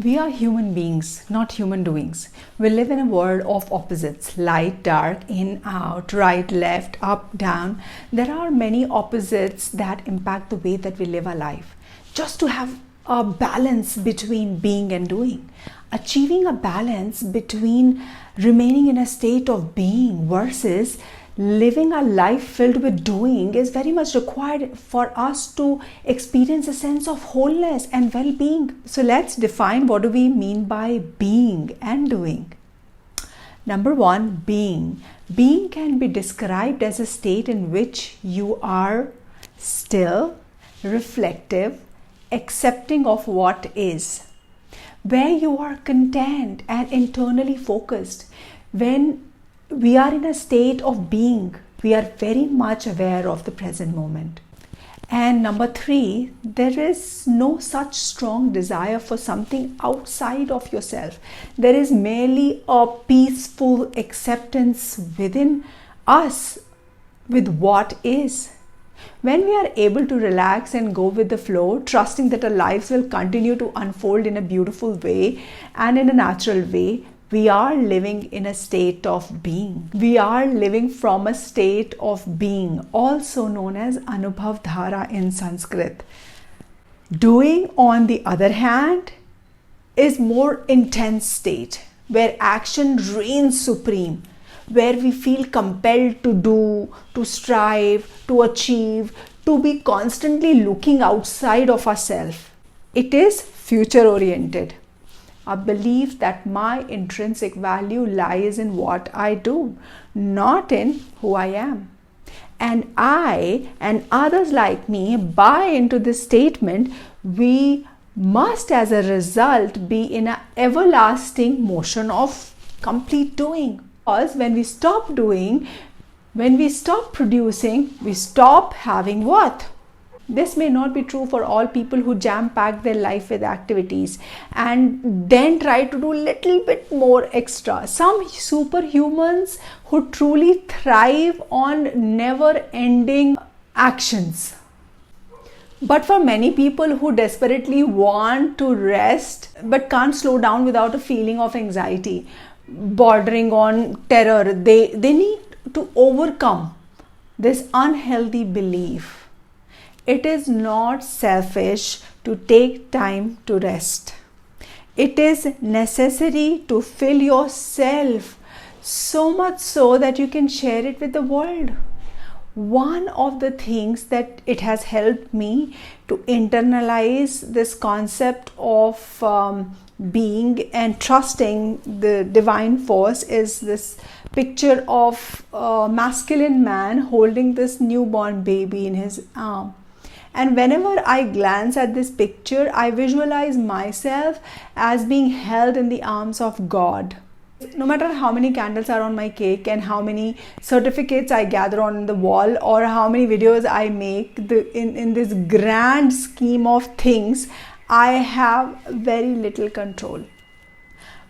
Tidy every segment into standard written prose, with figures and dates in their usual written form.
We are human beings, not human doings. We live in a world of opposites, light, dark, in, out, right, left, up, down. There are many opposites that impact the way that we live our life. Just to have a balance between being and doing. Achieving a balance between remaining in a state of being versus living a life filled with doing is very much required for us to experience a sense of wholeness and well-being. So let's define what do we mean by being and doing. Number one, being. Being can be described as a state in which you are still, reflective, accepting of what is, where you are content and internally focused. When we are in a state of being, we are very much aware of the present moment. And number three, there is no such strong desire for something outside of yourself. There is merely a peaceful acceptance within us with what is. When we are able to relax and go with the flow, trusting that our lives will continue to unfold in a beautiful way and in a natural way, we are living in a state of being. We are living from a state of being, also known as Anubhavdhara in Sanskrit. Doing, on the other hand, is more intense state where action reigns supreme, where we feel compelled to do, to strive, to achieve, to be constantly looking outside of ourselves. It is future oriented. A belief that my intrinsic value lies in what I do, not in who I am. And I and others like me buy into this statement. We must, as a result, be in an everlasting motion of complete doing. Because when we stop doing, when we stop producing, we stop having worth. This may not be true for all people who jam-pack their life with activities and then try to do a little bit more extra. Some superhumans who truly thrive on never-ending actions. But for many people who desperately want to rest but can't slow down without a feeling of anxiety, bordering on terror, they need to overcome this unhealthy belief. It is not selfish to take time to rest. It is necessary to fill yourself so much so that you can share it with the world. One of the things that it has helped me to internalize this concept of being and trusting the divine force is this picture of a masculine man holding this newborn baby in his arm. And whenever I glance at this picture, I visualize myself as being held in the arms of God. No matter how many candles are on my cake and how many certificates I gather on the wall or how many videos I make in this grand scheme of things, I have very little control.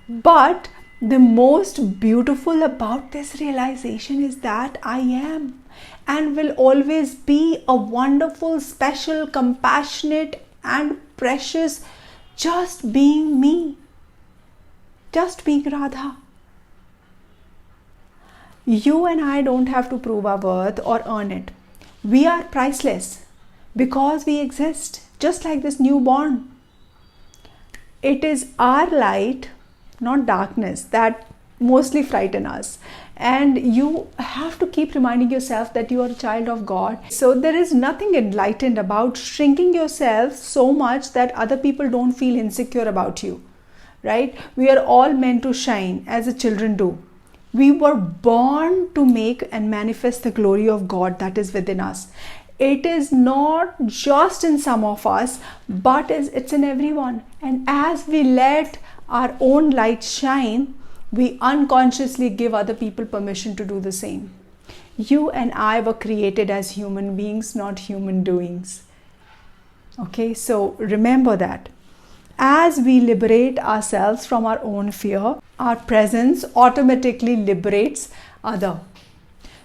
But the most beautiful about this realization is that I am and will always be a wonderful, special, compassionate and precious just being me. Just being Radha. You and I don't have to prove our worth or earn it. We are priceless because we exist, just like this newborn. It is our light, not darkness, that mostly frighten us. And you have to keep reminding yourself that you are a child of God. So there is nothing enlightened about shrinking yourself so much that other people don't feel insecure about you. Right? We are all meant to shine as the children do. We were born to make and manifest the glory of God that is within us. It is not just in some of us, but it's in everyone. And as we let our own light shine, we unconsciously give other people permission to do the same. You and I were created as human beings, not human doings. Okay, so remember that. As we liberate ourselves from our own fear, our presence automatically liberates others.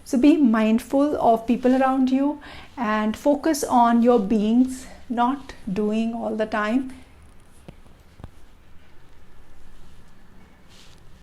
So be mindful of people around you and focus on your beings, not doing all the time.